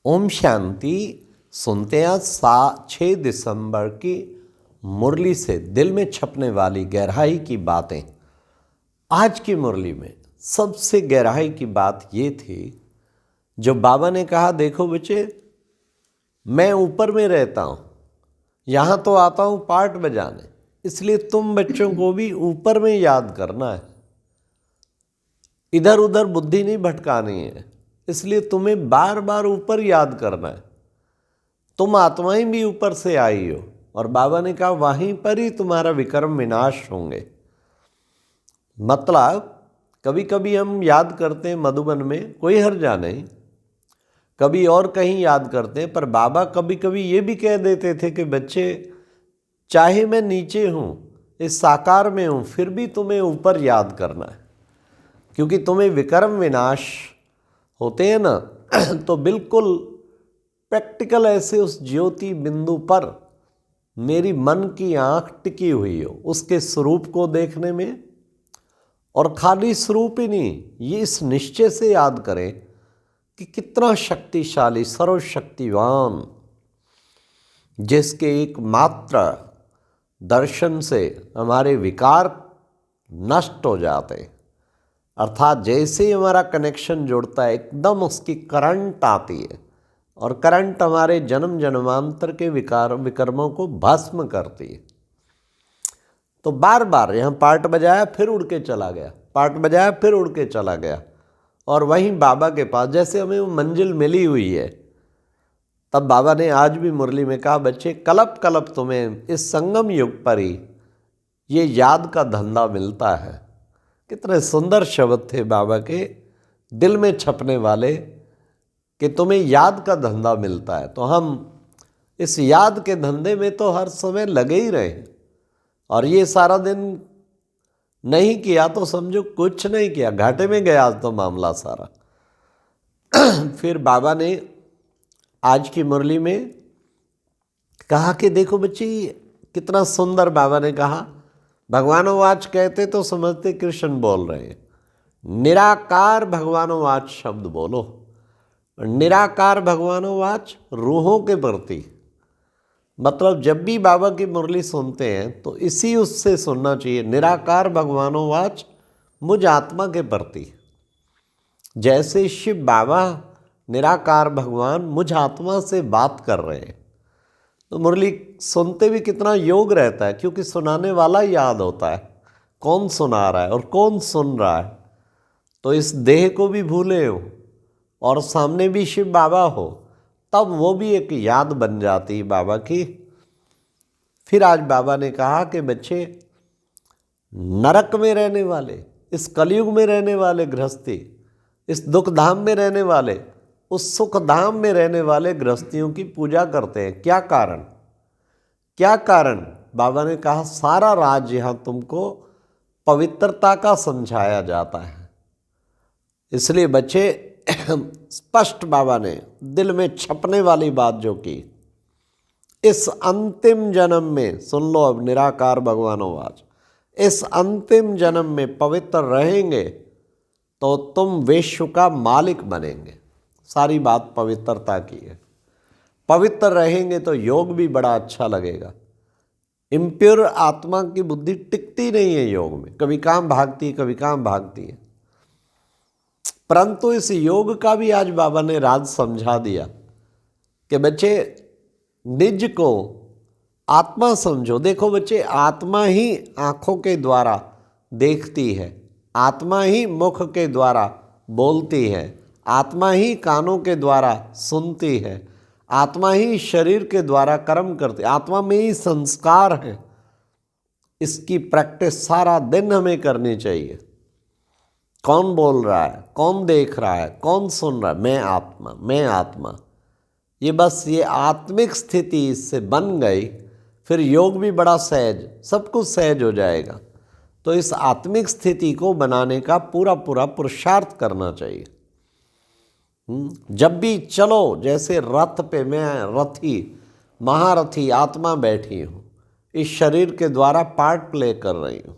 ओम शांति। सुनते हैं 6 दिसंबर की मुरली से दिल में छपने वाली गहराई की बातें। आज की मुरली में सबसे गहराई की बात ये थी जो बाबा ने कहा, देखो बच्चे, मैं ऊपर में रहता हूँ, यहाँ तो आता हूँ पार्ट बजाने, इसलिए तुम बच्चों को भी ऊपर में याद करना है, इधर उधर बुद्धि नहीं भटकानी है, इसलिए तुम्हें बार बार ऊपर याद करना है। तुम आत्माएं भी ऊपर से आई हो, और बाबा ने कहा वहीं पर ही तुम्हारा विकर्म विनाश होंगे। मतलब कभी कभी हम याद करते हैं मधुबन में, कोई हर्जा नहीं, कभी और कहीं याद करते हैं, पर बाबा कभी कभी ये भी कह देते थे कि बच्चे, चाहे मैं नीचे हूँ, इस साकार में हूँ, फिर भी तुम्हें ऊपर याद करना है, क्योंकि तुम्हें विकर्म विनाश होते हैं ना तो बिल्कुल प्रैक्टिकल ऐसे उस ज्योति बिंदु पर मेरी मन की आंख टिकी हुई हो, उसके स्वरूप को देखने में। और खाली स्वरूप ही नहीं, ये इस निश्चय से याद करें कि कितना शक्तिशाली सर्वशक्तिवान, जिसके एकमात्र दर्शन से हमारे विकार नष्ट हो जाते हैं। अर्थात जैसे ही हमारा कनेक्शन जुड़ता है, एकदम उसकी करंट आती है, और करंट हमारे जन्म जन्मांतर के विकर्मों को भस्म करती है। तो बार बार यहाँ पार्ट बजाया, फिर उड़ के चला गया, पार्ट बजाया, फिर उड़ के चला गया, और वहीं बाबा के पास जैसे हमें वो मंजिल मिली हुई है। तब बाबा ने आज भी मुरली में कहा, बच्चे, कलप कलप तुम्हें इस संगम युग पर ही ये याद का धंधा मिलता है। कितने सुंदर शब्द थे बाबा के, दिल में छपने वाले, कि तुम्हें याद का धंधा मिलता है। तो हम इस याद के धंधे में तो हर समय लगे ही रहे, और ये सारा दिन नहीं किया तो समझो कुछ नहीं किया, घाटे में गया आज तो मामला सारा। फिर बाबा ने आज की मुरली में कहा कि देखो बच्ची, कितना सुंदर बाबा ने कहा, भगवानोवाच कहते तो समझते कृष्ण बोल रहे हैं, निराकार भगवानोवाच शब्द बोलो। निराकार भगवानोवाच रूहों के प्रति, मतलब जब भी बाबा की मुरली सुनते हैं तो इसी उससे सुनना चाहिए, निराकार भगवानोवाच मुझ आत्मा के प्रति। जैसे शिव बाबा निराकार भगवान मुझ आत्मा से बात कर रहे हैं, तो मुरली सुनते भी कितना योग रहता है, क्योंकि सुनाने वाला याद होता है कौन सुना रहा है और कौन सुन रहा है। तो इस देह को भी भूले हो और सामने भी शिव बाबा हो, तब वो भी एक याद बन जाती है बाबा की। फिर आज बाबा ने कहा कि बच्चे, नरक में रहने वाले, इस कलयुग में रहने वाले गृहस्थी, इस दुख धाम में रहने वाले, उस सुख धाम में रहने वाले गृहस्थियों की पूजा करते हैं। क्या कारण? क्या कारण? बाबा ने कहा, सारा राज यहाँ तुमको पवित्रता का समझाया जाता है। इसलिए बच्चे, स्पष्ट बाबा ने दिल में छपने वाली बात जो की, इस अंतिम जन्म में, सुन लो अब निराकार भगवानोवाच, इस अंतिम जन्म में पवित्र रहेंगे तो तुम विश्व का मालिक बनेंगे। सारी बात पवित्रता की है। पवित्र रहेंगे तो योग भी बड़ा अच्छा लगेगा। इम्प्योर आत्मा की बुद्धि टिकती नहीं है योग में, कभी काम भागती है, कभी काम भागती है। परंतु इस योग का भी आज बाबा ने राज समझा दिया कि बच्चे, निज को आत्मा समझो। देखो बच्चे, आत्मा ही आँखों के द्वारा देखती है, आत्मा ही मुख के द्वारा बोलती है, आत्मा ही कानों के द्वारा सुनती है, आत्मा ही शरीर के द्वारा कर्म करती है, आत्मा में ही संस्कार है। इसकी प्रैक्टिस सारा दिन हमें करनी चाहिए। कौन बोल रहा है, कौन देख रहा है, कौन सुन रहा है? मैं आत्मा, मैं आत्मा। ये बस ये आत्मिक स्थिति इससे बन गई, फिर योग भी बड़ा सहज, सब कुछ सहज हो जाएगा। तो इस आत्मिक स्थिति को बनाने का पूरा पूरा पुरुषार्थ करना चाहिए। जब भी चलो, जैसे रथ पे मैं रथी, महारथी आत्मा बैठी हूँ, इस शरीर के द्वारा पार्ट प्ले कर रही हूँ,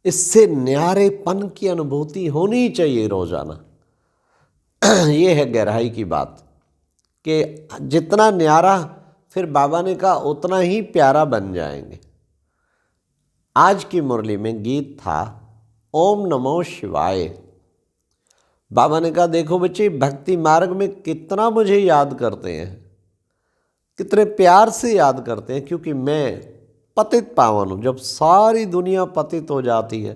इससे न्यारेपन की अनुभूति होनी चाहिए रोजाना। ये है गहराई की बात। कि जितना न्यारा, फिर बाबा ने कहा उतना ही प्यारा बन जाएंगे। आज की मुरली में गीत था ओम नमो शिवाय। बाबा ने कहा देखो बच्चे, भक्ति मार्ग में कितना मुझे याद करते हैं, कितने प्यार से याद करते हैं, क्योंकि मैं पतित पावन हूँ। जब सारी दुनिया पतित हो जाती है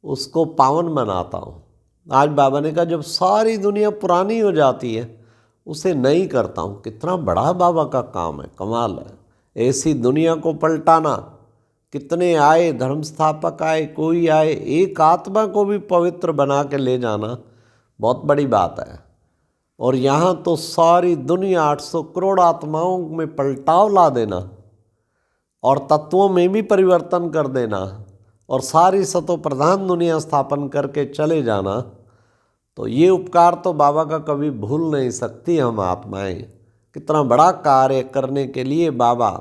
उसको पावन बनाता हूँ। आज बाबा ने कहा जब सारी दुनिया पुरानी हो जाती है उसे नई करता हूँ। कितना बड़ा बाबा का काम है, कमाल है। ऐसी दुनिया को पलटाना, कितने आए धर्म स्थापक आए, कोई आए, एक आत्मा को भी पवित्र बना के ले जाना बहुत बड़ी बात है। और यहाँ तो सारी दुनिया 800 करोड़ आत्माओं में पलटाव ला देना और तत्वों में भी परिवर्तन कर देना और सारी सतो प्रधान दुनिया स्थापन करके चले जाना, तो ये उपकार तो बाबा का कभी भूल नहीं सकती हम आत्माएं। कितना बड़ा कार्य करने के लिए बाबा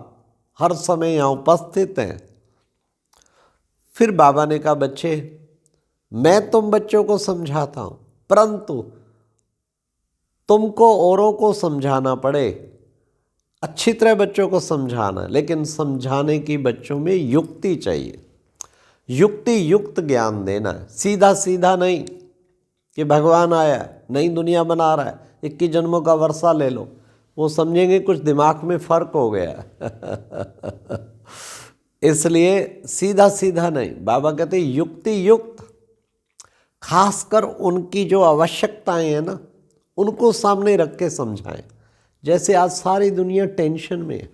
हर समय यहाँ उपस्थित हैं। फिर बाबा ने कहा बच्चे, मैं तुम बच्चों को समझाता हूँ, परंतु तुमको औरों को समझाना पड़े, अच्छी तरह बच्चों को समझाना, लेकिन समझाने की बच्चों में युक्ति चाहिए। युक्ति युक्त ज्ञान देना है, सीधा सीधा नहीं कि भगवान आया नई दुनिया बना रहा है, 21 जन्मों का वर्षा ले लो, वो समझेंगे कुछ दिमाग में फर्क हो गया। इसलिए सीधा सीधा नहीं, बाबा कहते युक्ति युक्त, खासकर उनकी जो आवश्यकताएं हैं ना उनको सामने रख के समझाएं। जैसे आज सारी दुनिया टेंशन में है,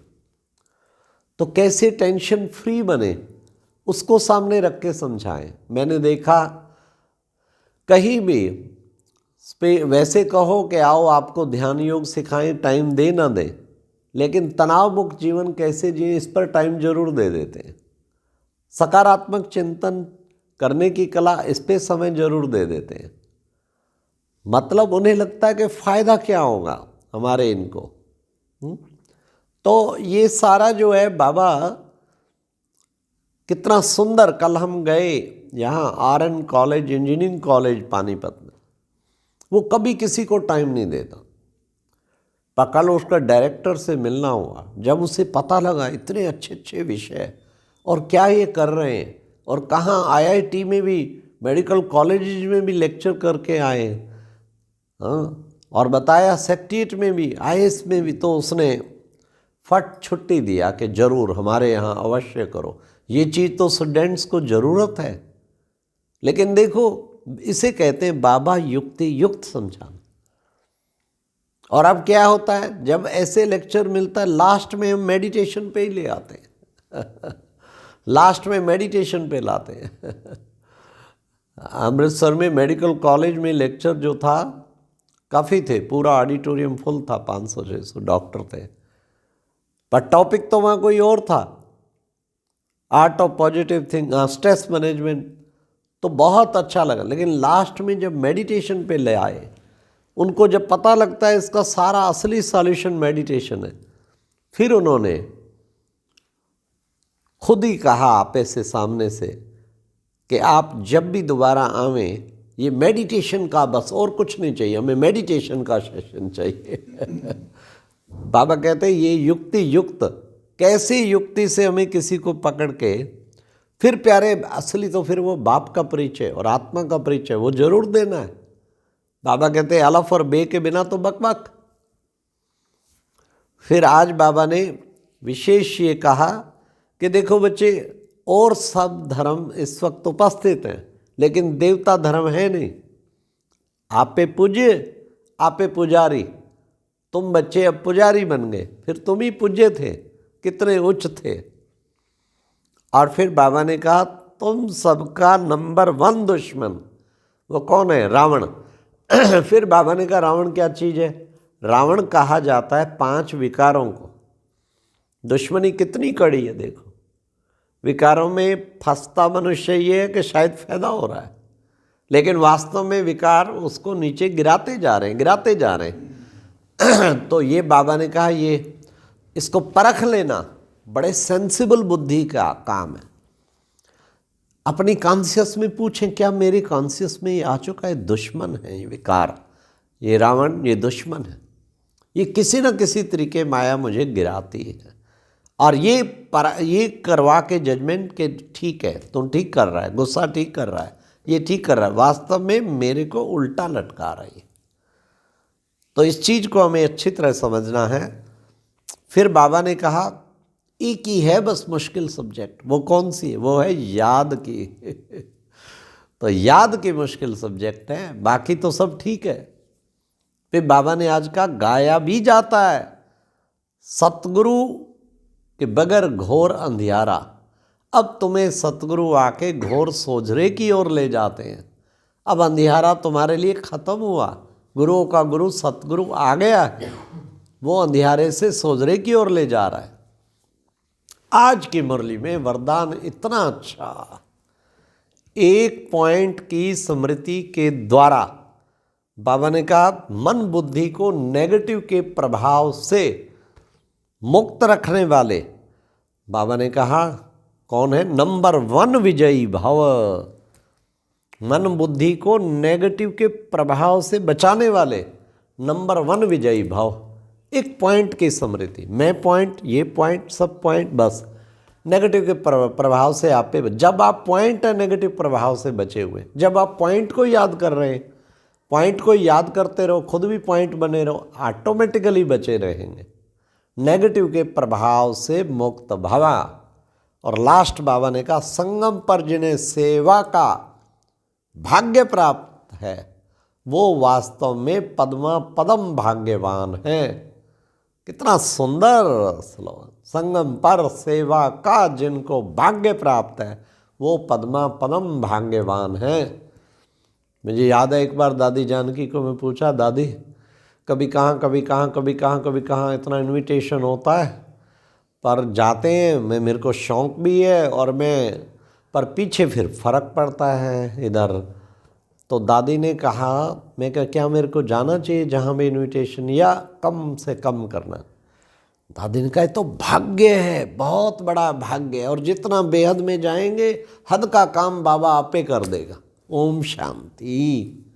तो कैसे टेंशन फ्री बने उसको सामने रख के समझाएं। मैंने देखा कहीं भी वैसे कहो कि आओ आपको ध्यान योग सिखाएं, टाइम दे ना दे, लेकिन तनाव मुक्त जीवन कैसे जिए इस पर टाइम जरूर दे देते हैं। सकारात्मक चिंतन करने की कला, इस पे समय जरूर दे देते हैं। मतलब उन्हें लगता है कि फ़ायदा क्या होगा हमारे इनको। तो ये सारा जो है बाबा कितना सुंदर। कल हम गए यहाँ RN college, engineering college Panipat में, वो कभी किसी को टाइम नहीं देता। पर कल उसका डायरेक्टर से मिलना हुआ, जब उसे पता लगा इतने अच्छे अच्छे विषय और क्या ये कर रहे हैं, और कहाँ IIT में भी, मेडिकल कॉलेज में भी लेक्चर करके आए, हाँ, और बताया सेक्रेटरीट में भी, IAS में भी, तो उसने फट छुट्टी दिया कि जरूर हमारे यहाँ अवश्य करो, ये चीज़ तो स्टूडेंट्स को ज़रूरत है। लेकिन देखो इसे कहते हैं बाबा युक्ति युक्त समझाना। और अब क्या होता है, जब ऐसे लेक्चर मिलता है लास्ट में हम मेडिटेशन पे ही ले आते हैं। लास्ट में मेडिटेशन पे लाते हैं। अमृतसर में मेडिकल कॉलेज में लेक्चर जो था, काफ़ी थे, पूरा ऑडिटोरियम फुल था, 500-600 डॉक्टर थे, पर टॉपिक तो वहाँ कोई और था, art of positive think, stress management. तो बहुत अच्छा लगा। लेकिन लास्ट में जब मेडिटेशन पे ले आए, उनको जब पता लगता है इसका सारा असली सॉल्यूशन मेडिटेशन है, फिर उन्होंने खुद ही कहा आपे से, सामने से, कि आप जब भी दोबारा आवें, ये मेडिटेशन का बस और कुछ नहीं चाहिए, हमें मेडिटेशन का सेशन चाहिए। बाबा कहते हैं ये युक्ति युक्त, कैसी युक्ति से हमें किसी को पकड़ के, फिर प्यारे असली तो फिर वो बाप का परिचय और आत्मा का परिचय वो जरूर देना है। बाबा कहते हैं अलफ और बे के बिना तो बकबक। फिर आज बाबा ने विशेष ये कहा कि देखो बच्चे, और सब धर्म इस वक्त उपस्थित हैं, लेकिन देवता धर्म है नहीं। आपे पूज्य, आपे पुजारी। तुम बच्चे अब पुजारी बन गए, फिर तुम ही पूज्य थे, कितने उच्च थे। और फिर बाबा ने कहा तुम सबका नंबर 1 दुश्मन वो कौन है? रावण। फिर बाबा ने कहा रावण क्या चीज़ है? रावण कहा जाता है 5 विकारों को। दुश्मनी कितनी कड़ी है देखो। विकारों में फंसता मनुष्य ये है कि शायद फायदा हो रहा है, लेकिन वास्तव में विकार उसको नीचे गिराते जा रहे हैं। तो ये बाबा ने कहा ये इसको परख लेना बड़े सेंसिबल बुद्धि का काम है। अपनी कॉन्शियस में पूछें, क्या मेरे कॉन्शियस में ये आ चुका है? दुश्मन है ये विकार, ये रावण, ये दुश्मन है। ये किसी न किसी तरीके माया मुझे गिराती है। और ये करवा के जजमेंट के ठीक है, तुम ठीक कर रहा है, गुस्सा ठीक कर रहा है, ये ठीक कर रहा है, वास्तव में मेरे को उल्टा लटका रही है। तो इस चीज़ को हमें अच्छी तरह समझना है। फिर बाबा ने कहा एक ही है बस मुश्किल सब्जेक्ट, वो कौन सी है? वो है याद की। तो याद की मुश्किल सब्जेक्ट है, बाकी तो सब ठीक है। फिर बाबा ने आज कहा गाया भी जाता है सतगुरु के बगैर घोर अंधियारा। अब तुम्हें सतगुरु आके घोर सोझरे की ओर ले जाते हैं। अब अंधियारा तुम्हारे लिए खत्म हुआ, गुरुओं का गुरु सतगुरु आ गया है, वो अंधियारे से सोझरे की ओर ले जा रहा है। आज की मुरली में वरदान इतना अच्छा, एक पॉइंट की स्मृति के द्वारा बाबा ने कहा मन बुद्धि को नेगेटिव के प्रभाव से मुक्त रखने वाले, बाबा ने कहा कौन है? नंबर 1 विजयी भव। मन बुद्धि को नेगेटिव के प्रभाव से बचाने वाले नंबर 1 विजयी भव। एक पॉइंट की स्मृति, मैं पॉइंट, ये पॉइंट, सब पॉइंट, बस नेगेटिव के प्रभाव से आप पे, जब आप पॉइंट है नेगेटिव प्रभाव से बचे हुए, जब आप पॉइंट को याद कर रहे हैं, पॉइंट को याद करते रहो, खुद भी पॉइंट बने रहो, ऑटोमेटिकली बचे रहेंगे नेगेटिव के प्रभाव से मुक्त भवा। और लास्ट बाबा ने कहा संगम पर जिन्हें सेवा का भाग्य प्राप्त है वो वास्तव में पद्मा पदम भाग्यवान है। कितना सुंदर श्लोक। संगम पर सेवा का जिनको भाग्य प्राप्त है वो पद्मा पदम भाग्यवान है। मुझे याद है एक बार दादी जानकी को मैं पूछा, दादी कभी कहाँ कभी कहाँ कभी कहाँ कभी कहाँ इतना इनविटेशन होता है, पर जाते हैं, मेरे को शौक़ भी है और मैं, पर पीछे फिर फ़र्क पड़ता है इधर। तो दादी ने कहा, मैं कहा क्या मेरे को जाना चाहिए जहाँ भी इनविटेशन, या कम से कम करना? दादी ने कहा तो भाग्य है, बहुत बड़ा भाग्य है, और जितना बेहद में जाएंगे हद का काम बाबा आपे कर देगा। ओम शांति।